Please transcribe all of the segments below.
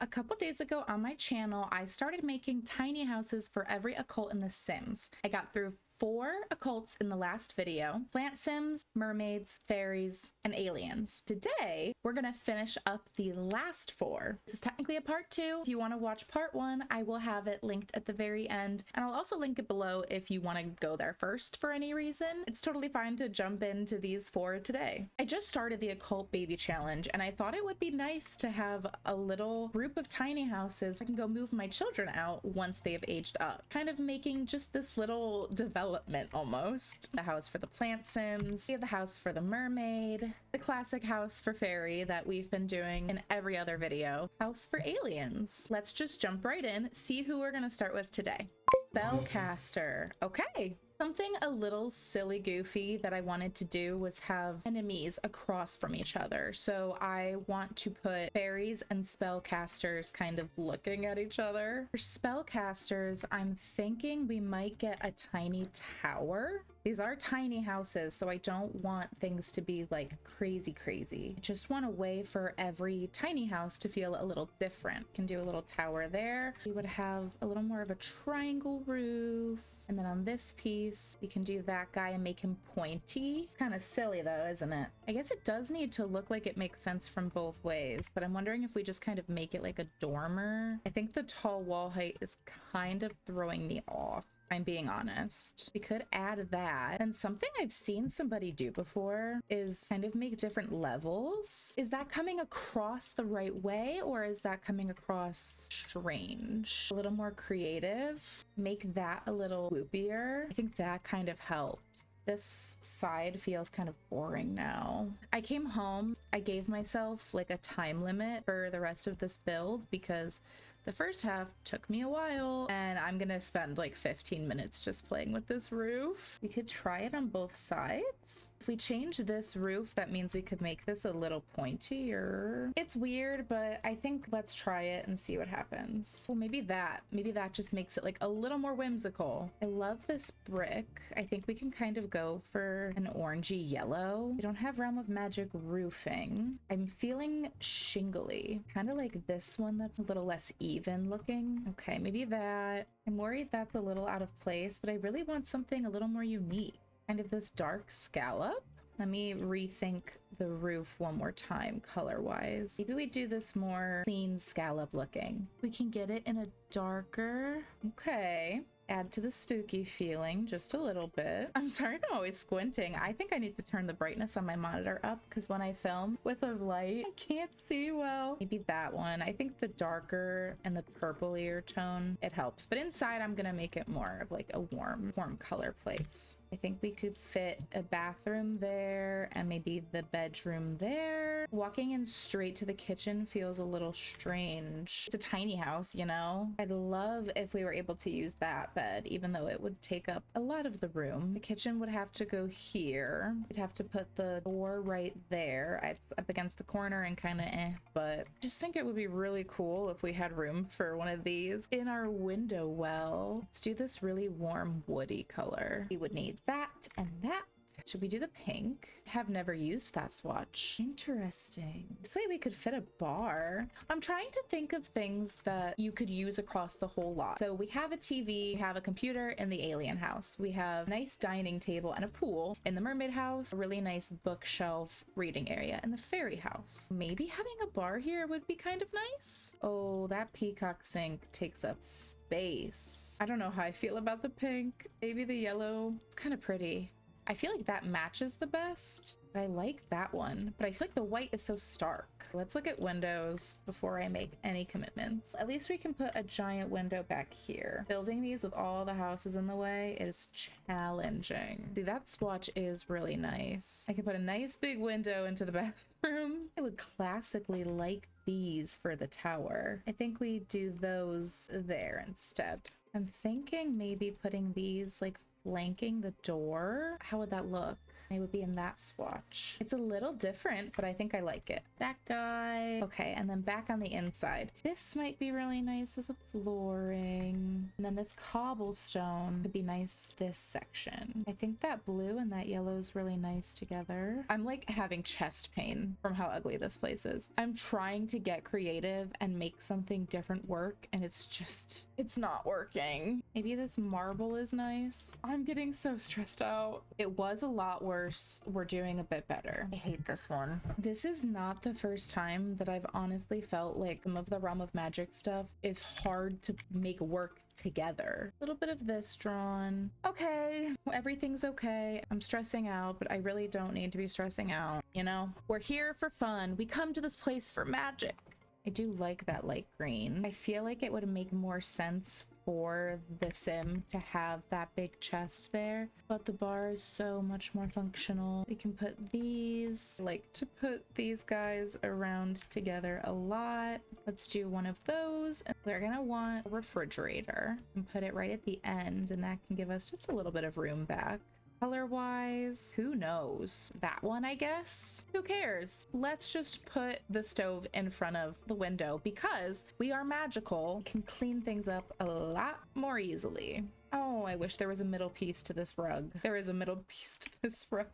A couple days ago on my channel, I started making tiny houses for every occult in The Sims. I got through 4 occults in the last video: plant sims, mermaids, fairies, and aliens. Today, we're gonna finish up the last 4. This is technically a part 2. If you wanna watch part 1, I will have it linked at the very end, and I'll also link it below if you wanna go there first for any reason. It's totally fine to jump into these 4 today. I just started the Occult Baby Challenge, and I thought it would be nice to have a little group of tiny houses I can go move my children out once they have aged up. Kind of making just this little development almost. The house for the plant sims, the house for the mermaid, the classic house for fairy that we've been doing in every other video, house for aliens. Let's just jump right in, see who we're gonna start with today. Spellcaster. Okay. Something a little silly goofy that I wanted to do was have enemies across from each other. So I want to put fairies and spellcasters kind of looking at each other. For spellcasters, I'm thinking we might get a tiny tower. These are tiny houses, so I don't want things to be like crazy. I just want a way for every tiny house to feel a little different. Can do a little tower there. We would have a little more of a triangle roof. And then on this piece, we can do that guy and make him pointy. Kind of silly though, isn't it? I guess it does need to look like it makes sense from both ways, but I'm wondering if we just kind of make it like a dormer. I think the tall wall height is kind of throwing me off, I'm being honest. We could add that. And something I've seen somebody do before is kind of make different levels. Is that coming across the right way, or is that coming across strange? A little more creative. Make that a little loopier. I think that kind of helps. This side feels kind of boring now. I came home, I gave myself like a time limit for the rest of this build because the first half took me a while, and I'm gonna spend like 15 minutes just playing with this roof. We could try it on both sides. If we change this roof, that means we could make this a little pointier. It's weird, but I think let's try it and see what happens. Well, maybe that just makes it like a little more whimsical. I love this brick. I think we can kind of go for an orangey yellow. We don't have Realm of Magic roofing. I'm feeling shingly, kind of like this one that's a little less even looking. Okay, maybe that. I'm worried that's a little out of place, but I really want something a little more unique. Kind of this dark scallop. Let me rethink the roof one more time color-wise. Maybe we do this more clean scallop looking. We can get it in a darker. Okay. Add to the spooky feeling just a little bit. I'm sorry if I'm always squinting. I think I need to turn the brightness on my monitor up because when I film with a light, I can't see well. Maybe that one. I think the darker and the purplier tone, it helps. But inside, I'm gonna make it more of like a warm color place. I think we could fit a bathroom there and maybe the bedroom there. Walking in straight to the kitchen feels a little strange. It's a tiny house, you know? I'd love if we were able to use that bed, even though it would take up a lot of the room. The kitchen would have to go here. We'd have to put the door right there. It's up against the corner and kind of but I just think it would be really cool if we had room for one of these in our window well. Let's do this really warm woody color. We would need that and that. Should we do the pink? Have never used Fast Watch. Interesting. This way we could fit a bar. I'm trying to think of things that you could use across the whole lot. So we have a TV, we have a computer in the alien house. We have a nice dining table and a pool in the mermaid house, a really nice bookshelf reading area in the fairy house. Maybe having a bar here would be kind of nice. Oh, that peacock sink takes up space. I don't know how I feel about the pink. Maybe the yellow. It's kind of pretty. I feel like that matches the best. I like that one, but I feel like the white is so stark. Let's look at windows before I make any commitments. At least we can put a giant window back here. Building these with all the houses in the way is challenging. See, that swatch is really nice. I can put a nice big window into the bathroom. I would classically like these for the tower. I think we do those there instead. I'm thinking maybe putting these like flanking the door. How would that look? It would be in that swatch. It's a little different, but I think I like it. That guy. Okay, and then back on the inside. This might be really nice as a flooring. And then this cobblestone could be nice this section. I think that blue and that yellow is really nice together. I'm like having chest pain from how ugly this place is. I'm trying to get creative and make something different work, and it's not working. Maybe this marble is nice. I'm getting so stressed out. It was a lot worse. We're doing a bit better. I hate this one. This is not the first time that I've honestly felt like some of the Realm of Magic stuff is hard to make work together. A little bit of this drawn. Okay, everything's okay. I'm stressing out, but I really don't need to be stressing out. You know, we're here for fun. We come to this place for magic. I do like that light green. I feel like it would make more sense for the sim to have that big chest there, but the bar is so much more functional. We can put these, I like to put these guys around together a lot. Let's do one of those, and we're gonna want a refrigerator and put it right at the end, and that can give us just a little bit of room back. Color wise, who knows? That one, I guess. Who cares? Let's just put the stove in front of the window because we are magical. We can clean things up a lot more easily. Oh, I wish there was a middle piece to this rug. There is a middle piece to this rug.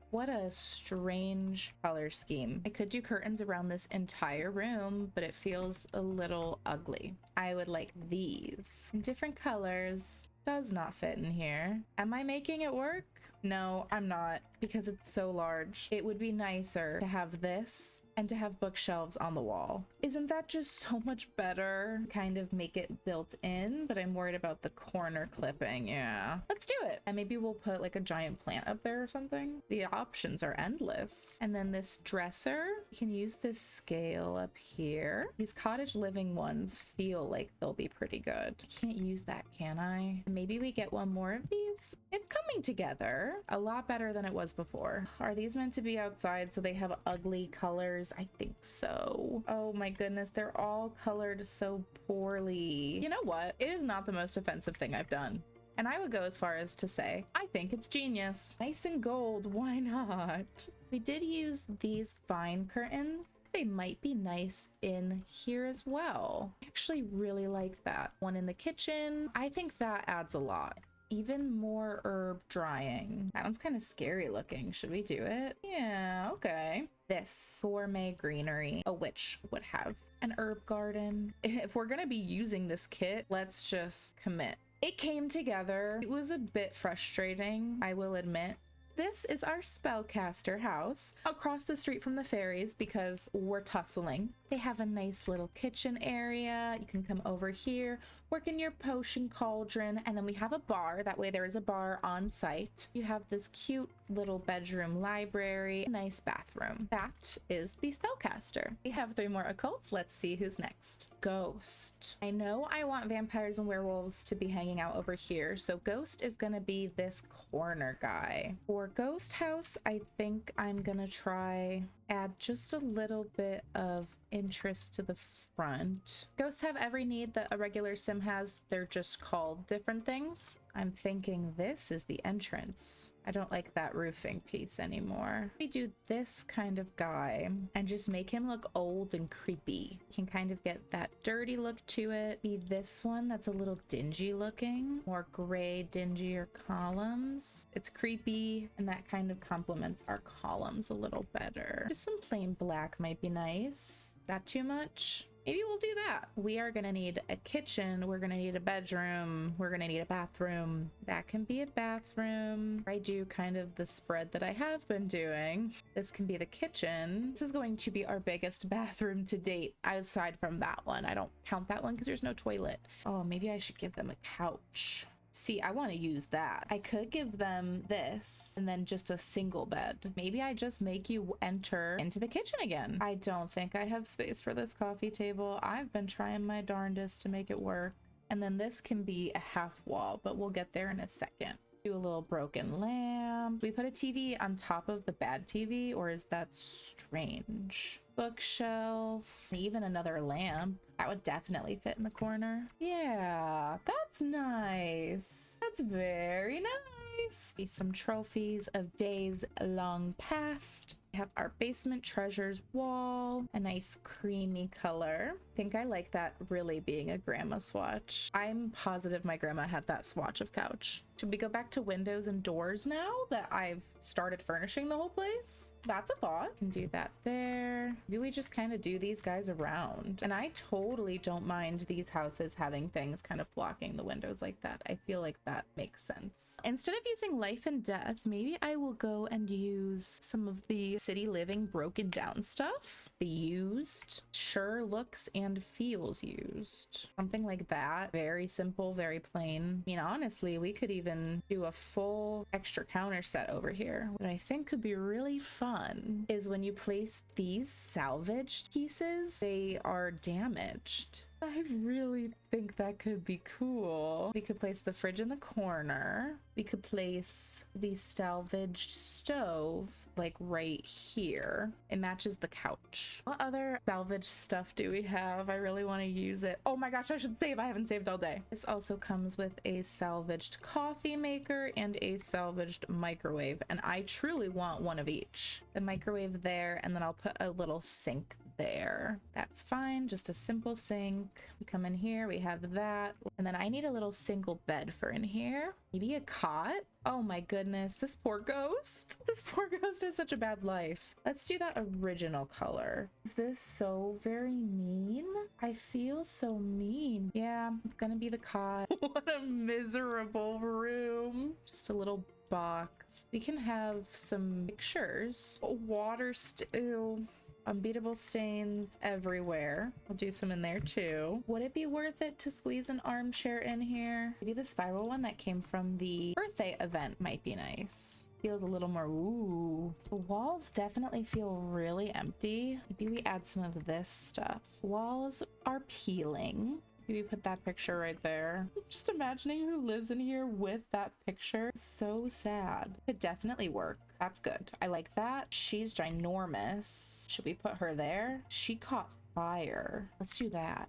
What a strange color scheme. I could do curtains around this entire room, but it feels a little ugly. I would like these in different colors. Does not fit in here. Am I making it work? No, I'm not, because it's so large. It would be nicer to have this and to have bookshelves on the wall. Isn't that just so much better? Kind of make it built in, but I'm worried about the corner clipping. Yeah, let's do it. And maybe we'll put like a giant plant up there or something. The options are endless. And then this dresser, you can use this scale up here. These cottage living ones feel like they'll be pretty good. I can't use that, can I? Maybe we get one more of these. It's coming together a lot better than it was before. Are these meant to be outside so they have ugly colors? I think so. Oh my goodness, they're all colored so poorly. You know what? It is not the most offensive thing I've done. And I would go as far as to say, I think it's genius. Nice and gold, why not? We did use these vine curtains. They might be nice in here as well. I actually really like that. One in the kitchen. I think that adds a lot. Even more herb drying. That one's kind of scary looking. Should we do it? Yeah, okay. This gourmet greenery. A witch would have an herb garden. If we're gonna be using this kit, let's just commit. It came together. It was a bit frustrating, I will admit. This is our Spellcaster house across the street from the fairies because we're tussling. They have a nice little kitchen area. You can come over here, work in your potion cauldron, and then we have a bar. That way there is a bar on site. You have this cute little bedroom library, a nice bathroom. That is the Spellcaster. We have 3 more occults. Let's see who's next. Ghost. I know I want vampires and werewolves to be hanging out over here, so Ghost is gonna be this corner guy. For Ghost House, I think I'm gonna try add just a little bit of interest to the front. Ghosts have every need that a regular sim has. They're just called different things. I'm thinking this is the entrance. I don't like that roofing piece anymore. We do this kind of guy and just make him look old and creepy. You can kind of get that dirty look to it. Be this one that's a little dingy looking, more gray, dingier columns. It's creepy and that kind of complements our columns a little better. Just some plain black might be nice. Is that too much? Maybe we'll do that. We are gonna need a kitchen. We're gonna need a bedroom. We're gonna need a bathroom. That can be a bathroom. I do kind of the spread that I have been doing. This can be the kitchen. This is going to be our biggest bathroom to date, aside from that one. I don't count that one because there's no toilet. Oh, maybe I should give them a couch. See, I want to use that. I could give them this and then just a single bed. Maybe I just make you enter into the kitchen again. I don't think I have space for this coffee table. I've been trying my darndest to make it work. And then this can be a half wall, but we'll get there in a second. Do a little broken lamp. We put a TV on top of the bad TV, or is that strange? Bookshelf, even another lamp. That would definitely fit in the corner. Yeah, that's nice. That's very nice. nice. Some trophies of days long past. We have our basement treasures wall, a nice creamy color. I think I like that really being a grandma swatch. I'm positive my grandma had that swatch of couch. Should we go back to windows and doors now that I've started furnishing the whole place? That's a thought. Can do that there. Maybe we just kind of do these guys around. And I totally don't mind these houses having things kind of blocking the windows like that. I feel like that makes sense. Instead of using life and death, maybe I will go and use some of the city living broken down stuff. The used sure looks and feels used. Something like that. Very simple, very plain. I mean, honestly, we could even do a full extra counter set over here. What I think could be really fun is when you place these salvaged pieces, they are damaged. I really think that could be cool. We could place the fridge in the corner. We could place the salvaged stove like right here. It matches the couch. What other salvaged stuff do we have? I really want to use it. Oh my gosh, I should save. I haven't saved all day. This also comes with a salvaged coffee maker and a salvaged microwave, and I truly want one of each. The microwave there, and then I'll put a little sink there. That's fine, just a simple sink. We come in here, we have that, and then I need a little single bed for in here. Maybe a cot. Oh my goodness, this poor ghost. This poor ghost has such a bad life. Let's do that original color. Is this so very mean? I feel so mean. Yeah, it's gonna be the cot. What a miserable room. Just a little box. We can have some pictures. Water still. Unbeatable stains everywhere. I'll do some in there too. Would it be worth it to squeeze an armchair in here? Maybe the spiral one that came from the birthday event might be nice. Feels a little more, ooh. The walls definitely feel really empty. Maybe we add some of this stuff. Walls are peeling. Maybe put that picture right there. Just imagining who lives in here with that picture. So sad. Could definitely work. That's good. I like that. She's ginormous. Should we put her there? She caught fire. Let's do that.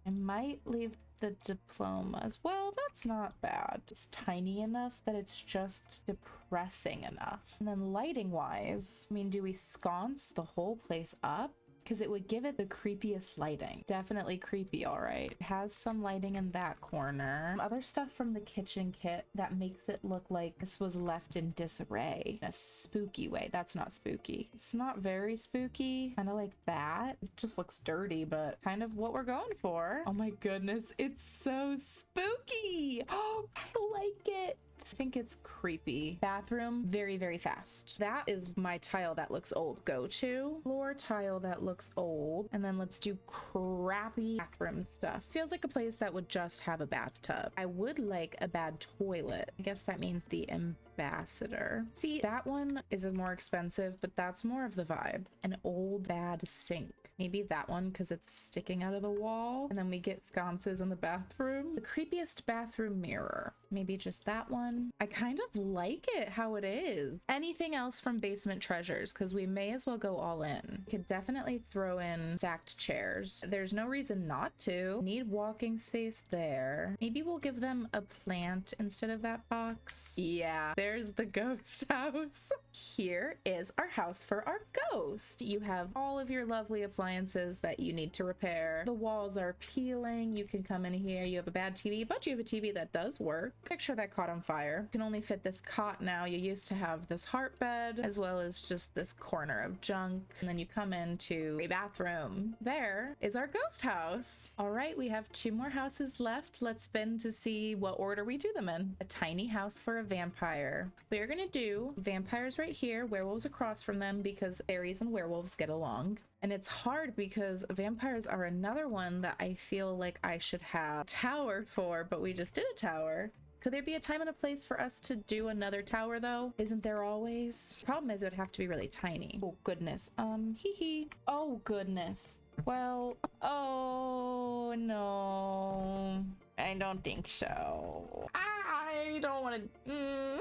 I might leave the diploma as well. That's not bad. It's tiny enough that it's just depressing enough. And then lighting wise, I mean, do we sconce the whole place up? Because it would give it the creepiest lighting. Definitely creepy, all right. It has some lighting in that corner. Other stuff from the kitchen kit that makes it look like this was left in disarray in a spooky way. That's not spooky. It's not very spooky. Kind of like that. It just looks dirty, but kind of what we're going for. Oh my goodness, it's so spooky. Oh, I like it. I think it's creepy. Bathroom, very, very fast. That is my tile that looks old. Go to floor tile that looks old. And then let's do crappy bathroom stuff. Feels like a place that would just have a bathtub. I would like a bad toilet. I guess that means the ambassador. See, that one is more expensive, but that's more of the vibe. An old bad sink. Maybe that one because it's sticking out of the wall. And then we get sconces in the bathroom. The creepiest bathroom mirror. Maybe just that one. I kind of like it how it is. Anything else from basement treasures, because we may as well go all in. We could definitely throw in stacked chairs. There's no reason not to. Need walking space there. Maybe we'll give them a plant instead of that box. Yeah, there's the ghost house. Here is our house for our ghost. You have all of your lovely appliances that you need to repair. The walls are peeling. You can come in here. You have a bad TV, but you have a TV that does work. Picture that caught on fire. You can only fit this cot now. You used to have this heart bed as well as just this corner of junk. And then you come into a bathroom. There is our ghost house. All right, we have 2 more houses left. Let's spin to see what order we do them in. A tiny house for a vampire. We're gonna do vampires right here, werewolves across from them because fairies and werewolves get along. And it's hard because vampires are another one that I feel like I should have a tower for, but we just did a tower. Could there be a time and a place for us to do another tower though? Isn't there always? Problem is it would have to be really tiny. Oh goodness. Oh goodness. Well, oh no. I don't think so. I don't want to.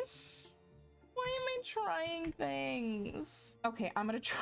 Why am I trying things? Okay, I'm gonna try.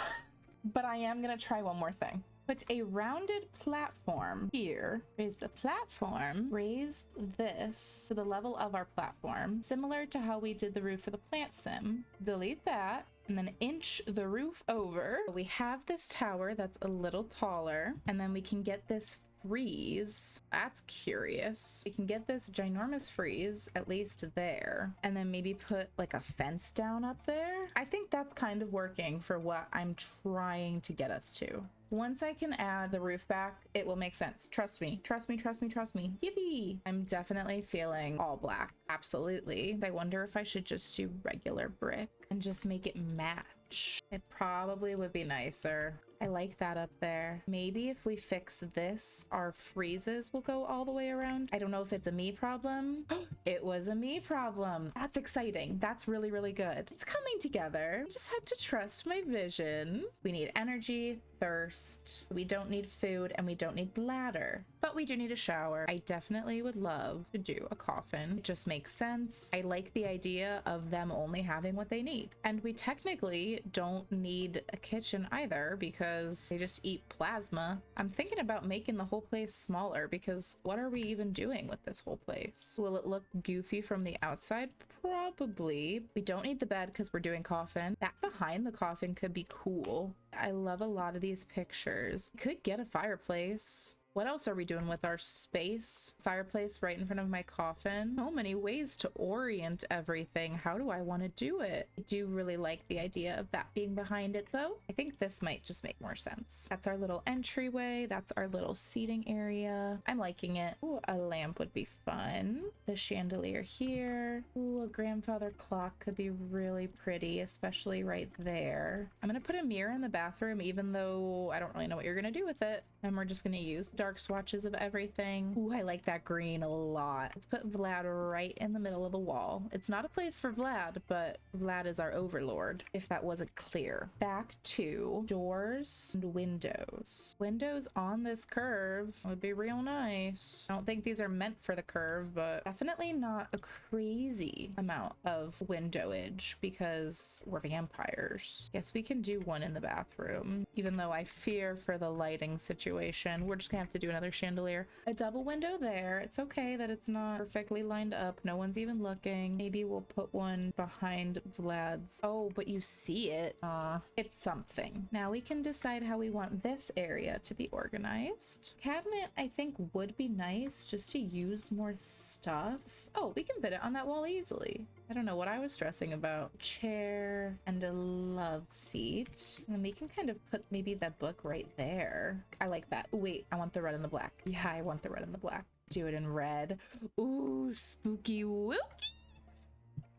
But I am gonna try one more thing. Put a rounded platform here. Raise the platform. Raise this to the level of our platform, similar to how we did the roof for the plant sim. Delete that. And then inch the roof over. We have this tower that's a little taller, and then we can get this frieze. That's curious. We can get this ginormous frieze at least there, and then maybe put like a fence down up there. I think that's kind of working for what I'm trying to get us to. Once I can add the roof back, it will make sense. Trust me, trust me, trust me, trust me. Yippee! I'm definitely feeling all black. Absolutely. I wonder if I should just do regular brick and just make it match. It probably would be nicer. I like that up there. Maybe if we fix this, our freezes will go all the way around. I don't know if it's a me problem. It was a me problem. That's exciting. That's really, really good. It's coming together. I just had to trust my vision. We need energy, thirst. We don't need food, and we don't need bladder, but we do need a shower. I definitely would love to do a coffin. It just makes sense. I like the idea of them only having what they need. And we technically don't need a kitchen either because they just eat plasma. I'm thinking about making the whole place smaller because what are we even doing with this whole place? Will it look goofy from the outside? Probably. We don't need the bed because we're doing coffin. That behind the coffin could be cool. I love a lot of these pictures. Could get a fireplace. What else are we doing with our space? Fireplace right in front of my coffin. So many ways to orient everything. How do I want to do it? I do really like the idea of that being behind it though. I think this might just make more sense. That's our little entryway. That's our little seating area. I'm liking it. Ooh, a lamp would be fun. The chandelier here. Ooh, a grandfather clock could be really pretty, especially right there. I'm gonna put a mirror in the bathroom even though I don't really know what you're gonna do with it. And we're just gonna use dark swatches of everything. Ooh, I like that green a lot. Let's put Vlad right in the middle of the wall. It's not a place for Vlad, but Vlad is our overlord, if that wasn't clear. Back to doors and windows. Windows on this curve would be real nice. I don't think these are meant for the curve, but definitely not a crazy amount of windowage because we're vampires. Guess we can do one in the bathroom, even though I fear for the lighting situation. We're just gonna have to do another chandelier. A double window there. It's okay that it's not perfectly lined up. No one's even looking. Maybe we'll put one behind Vlad's. Oh, but you see it. It's something. Now we can decide how we want this area to be organized. Cabinet, I think, would be nice just to use more stuff. Oh, we can fit it on that wall easily. I don't know what I was stressing about. Chair and a love seat. And then we can kind of put maybe that book right there. I like that. Ooh, wait, I want the red and the black. Yeah, I want the red and the black. Do it in red. Ooh, spooky wookie.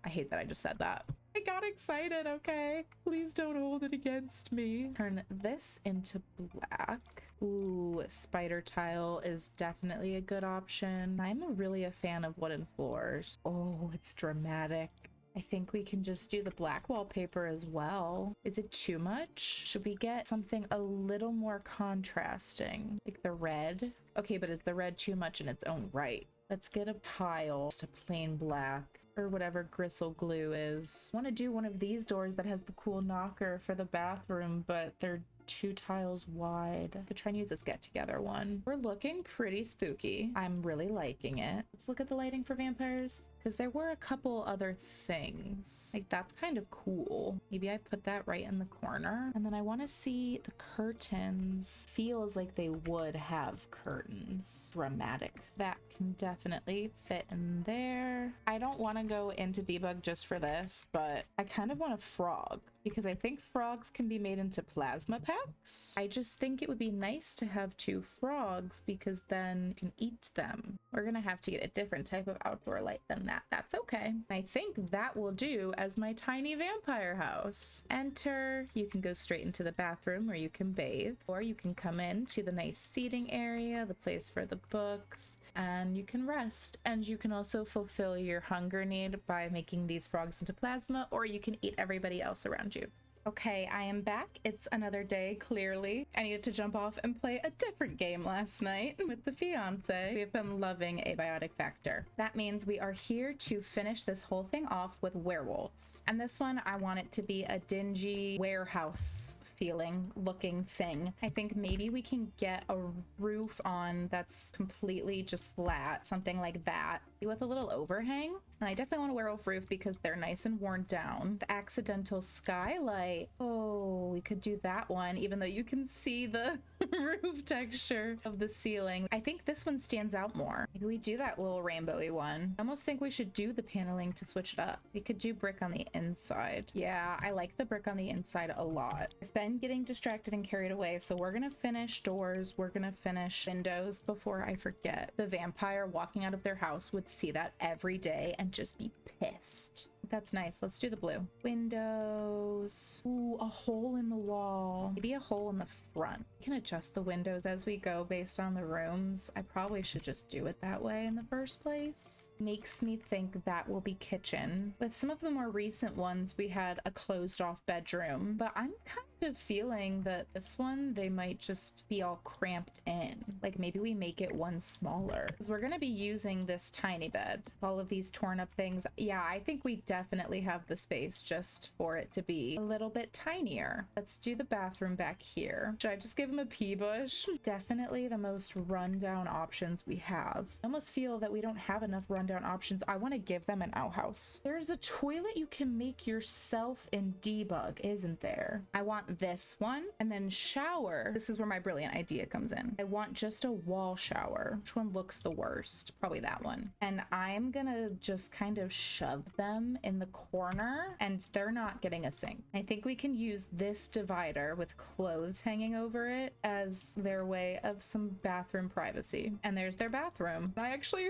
I hate that I just said that. I got excited, okay? Please don't hold it against me. Turn this into black. Ooh, spider tile is definitely a good option. I'm really a fan of wooden floors. Oh, it's dramatic. I think we can just do the black wallpaper as well. Is it too much? Should we get something a little more contrasting? Like the red? Okay, but is the red too much in its own right? Let's get a tile, just a plain black, or whatever gristle glue is. I want to do one of these doors that has the cool knocker for the bathroom, but they're 2 tiles wide. I could try and use this get together one. We're looking pretty spooky. I'm really liking it. Let's look at the lighting for vampires, because there were a couple other things. Like, that's kind of cool. Maybe I put that right in the corner. And then I want to see the curtains. Feels like they would have curtains. Dramatic. That can definitely fit in there. I don't want to go into debug just for this, but I kind of want a frog because I think frogs can be made into plasma packs. I just think it would be nice to have 2 frogs because then you can eat them. We're gonna have to get a different type of outdoor light than that. That's okay. I think that will do as my tiny vampire house. Enter. You can go straight into the bathroom where you can bathe, or you can come into the nice seating area, the place for the books, and you can rest. And you can also fulfill your hunger need by making these frogs into plasma, or you can eat everybody else around you. Okay, I am back. It's another day, clearly. I needed to jump off and play a different game last night with the fiance. We have been loving Abiotic Factor. That means we are here to finish this whole thing off with werewolves. And this one, I want it to be a dingy warehouse feeling looking thing. I think maybe we can get a roof on that's completely just flat, something like that, with a little overhang. And I definitely want a werewolf roof because they're nice and worn down. The accidental skylight. Oh, we could do that one, even though you can see the roof texture of the ceiling. I think this one stands out more. Maybe we do that little rainbowy one. I almost think we should do the paneling to switch it up. We could do brick on the inside. Yeah, I like the brick on the inside a lot. I've been getting distracted and carried away, so we're gonna finish doors, we're gonna finish windows before I forget. The vampire walking out of their house would see that every day and just be pissed. That's nice. Let's do the blue. Windows. Ooh, a hole in the wall. Maybe a hole in the front. We can adjust the windows as we go based on the rooms. I probably should just do it that way in the first place. Makes me think that will be kitchen. With some of the more recent ones, we had a closed off bedroom, but I'm kind of feeling that this one, they might just be all cramped in. Like maybe we make it one smaller, because we're going to be using this tiny bed. All of these torn up things. Yeah, I think we definitely have the space just for it to be a little bit tinier. Let's do the bathroom back here. Should I just give him a pee bush? Definitely the most rundown options we have. I almost feel that we don't have enough rundown options. I want to give them an outhouse. There's a toilet you can make yourself in Debug, isn't there? I want this one, and then shower. This is where my brilliant idea comes in. I want just a wall shower. Which one looks the worst? Probably that one. And I'm gonna just kind of shove them in the corner, and they're not getting a sink. I think we can use this divider with clothes hanging over it as their way of some bathroom privacy. And there's their bathroom. I actually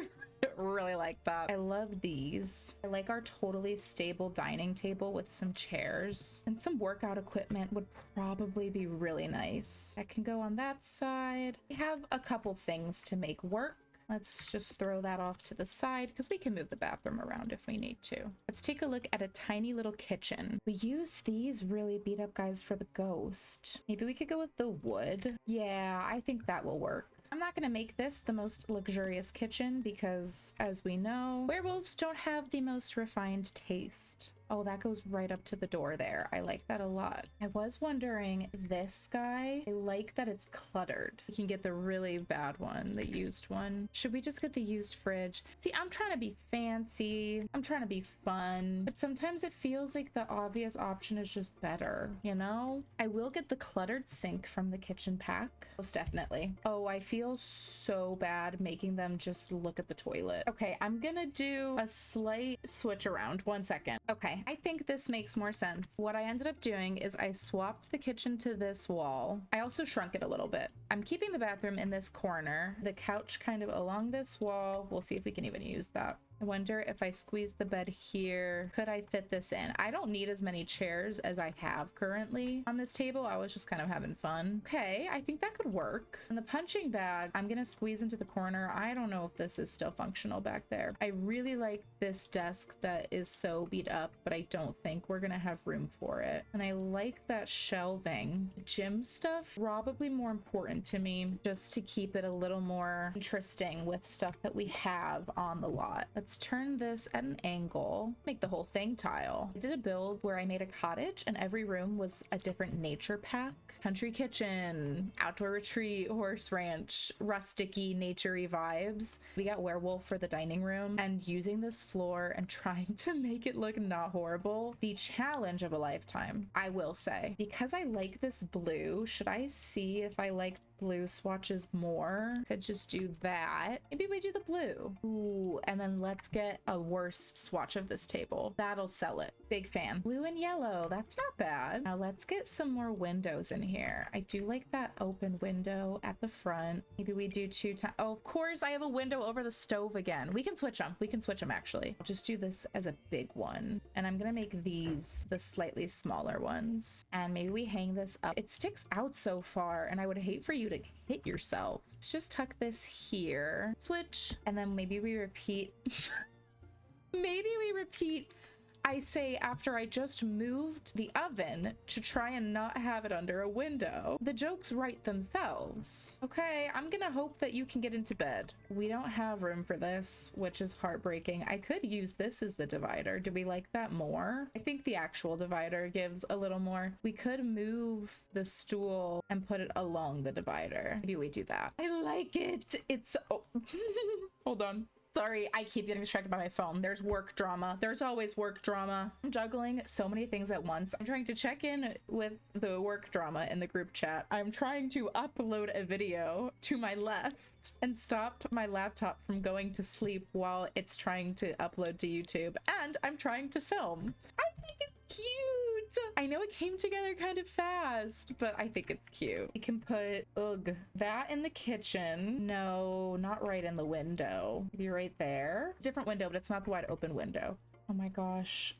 really like that. I love these. I like our totally stable dining table with some chairs, and some workout equipment would probably be really nice. That can go on that side. We have a couple things to make work. Let's just throw that off to the side because we can move the bathroom around if we need to. Let's take a look at a tiny little kitchen. We used these really beat up guys for the ghost. Maybe we could go with the wood. Yeah, I think that will work. I'm not going to make this the most luxurious kitchen because, as we know, werewolves don't have the most refined taste. Oh, that goes right up to the door there. I like that a lot. I was wondering, this guy, I like that it's cluttered. You can get the really bad one, the used one. Should we just get the used fridge? See, I'm trying to be fancy. I'm trying to be fun. But sometimes it feels like the obvious option is just better, you know? I will get the cluttered sink from the kitchen pack. Most definitely. Oh, I feel so bad making them just look at the toilet. Okay, I'm gonna do a slight switch around. 1 second. Okay. I think this makes more sense. What I ended up doing is I swapped the kitchen to this wall. I also shrunk it a little bit. I'm keeping the bathroom in this corner, the couch kind of along this wall. We'll see if we can even use that. I wonder if I squeeze the bed here, could I fit this in? I don't need as many chairs as I have currently on this table. I was just kind of having fun. Okay, I think that could work. And the punching bag, I'm gonna squeeze into the corner. I don't know if this is still functional back there. I really like this desk that is so beat up, but I don't think we're gonna have room for it. And I like that shelving. Gym stuff, probably more important to me just to keep it a little more interesting with stuff that we have on the lot. Let's turn this at an angle, make the whole thing tile. I did a build where I made a cottage and every room was a different nature pack. Country kitchen, outdoor retreat, horse ranch, rusticy, naturey vibes. We got werewolf for the dining room, and using this floor and trying to make it look not horrible, the challenge of a lifetime, I will say. Because I like this blue, should I see if I like blue swatches more? Could just do that. Maybe we do the blue. Ooh, and then let's get a worse swatch of this table. That'll sell it. Big fan. Blue and yellow, that's not bad. Now let's get some more windows in here. I do like that open window at the front. Maybe we do two times. Oh, of course, I have a window over the stove again. We can switch them. We can switch them actually. I'll just do this as a big one. And I'm gonna make these the slightly smaller ones. And maybe we hang this up. It sticks out so far, and I would hate for you to hit yourself. Let's just tuck this here, switch, and then maybe we repeat maybe we repeat I say after I just moved the oven to try and not have it under a window. The jokes write themselves. Okay, I'm gonna hope that you can get into bed. We don't have room for this, which is heartbreaking. I could use this as the divider. Do we like that more? I think the actual divider gives a little more. We could move the stool and put it along the divider. Maybe we do that. I like it. It's, oh. Hold on. Sorry, I keep getting distracted by my phone. There's work drama. There's always work drama. I'm juggling so many things at once. I'm trying to check in with the work drama in the group chat. I'm trying to upload a video to my left and stop my laptop from going to sleep while it's trying to upload to YouTube. And I'm trying to film. I think it's cute. I know it came together kind of fast, but I think it's cute. You can put, that in the kitchen. No, not right in the window. Maybe right there. Different window, but it's not the wide open window. Oh my gosh.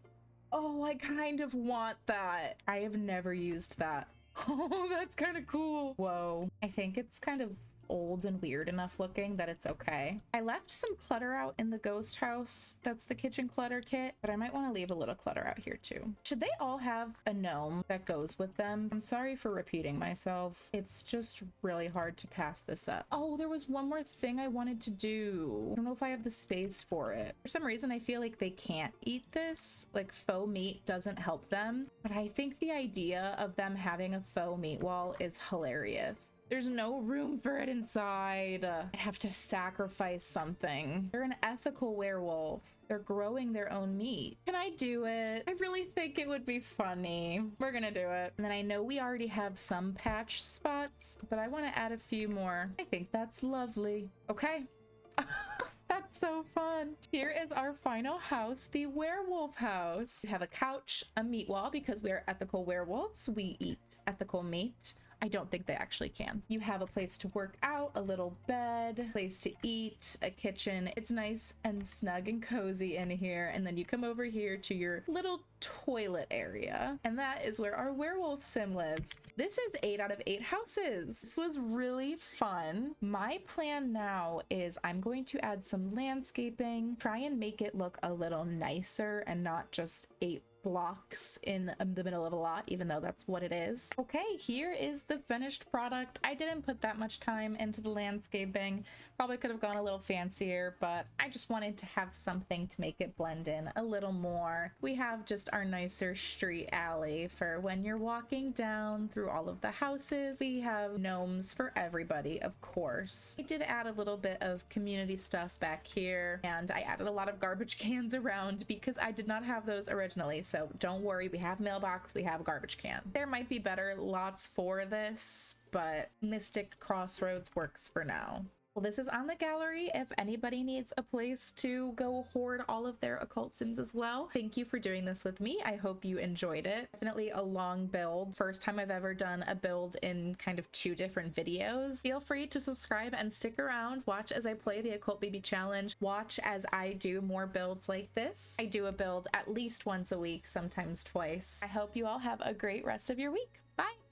Oh, I kind of want that. I have never used that. Oh, that's kind of cool. Whoa. I think it's kind of old and weird enough looking that it's okay. I left some clutter out in the ghost house. That's the kitchen clutter kit, but I might want to leave a little clutter out here too. Should they all have a gnome that goes with them? I'm sorry for repeating myself. It's just really hard to pass this up. Oh, there was one more thing I wanted to do. I don't know if I have the space for it. For some reason, I feel like they can't eat this. Like faux meat doesn't help them, but I think the idea of them having a faux meat wall is hilarious. There's no room for it inside. I'd have to sacrifice something. They're an ethical werewolf. They're growing their own meat. Can I do it? I really think it would be funny. We're gonna do it. And then I know we already have some patch spots, but I want to add a few more. I think that's lovely. Okay. That's so fun. Here is our final house, the werewolf house. We have a couch, a meat wall, because we are ethical werewolves. We eat ethical meat. I don't think they actually can. You have a place to work out, a little bed, place to eat, a kitchen. It's nice and snug and cozy in here. And then you come over here to your little toilet area. And that is where our werewolf sim lives. This is 8 out of 8 houses. This was really fun. My plan now is I'm going to add some landscaping, try and make it look a little nicer and not just 8 blocks in the middle of a lot, even though that's what it is. Okay, here is the finished product. I didn't put that much time into the landscaping. Probably could have gone a little fancier, but I just wanted to have something to make it blend in a little more. We have just our nicer street alley for when you're walking down through all of the houses. We have gnomes for everybody, of course. I did add a little bit of community stuff back here, and I added a lot of garbage cans around because I did not have those originally. So don't worry, we have mailbox, we have garbage can. There might be better lots for this, but Mystic Crossroads works for now. Well, this is on the gallery if anybody needs a place to go hoard all of their occult sims as well. Thank you for doing this with me. I hope you enjoyed it. Definitely a long build. First time I've ever done a build in kind of 2 different videos. Feel free to subscribe and stick around. Watch as I play the Occult Baby Challenge. Watch as I do more builds like this. I do a build at least once a week, sometimes twice. I hope you all have a great rest of your week. Bye!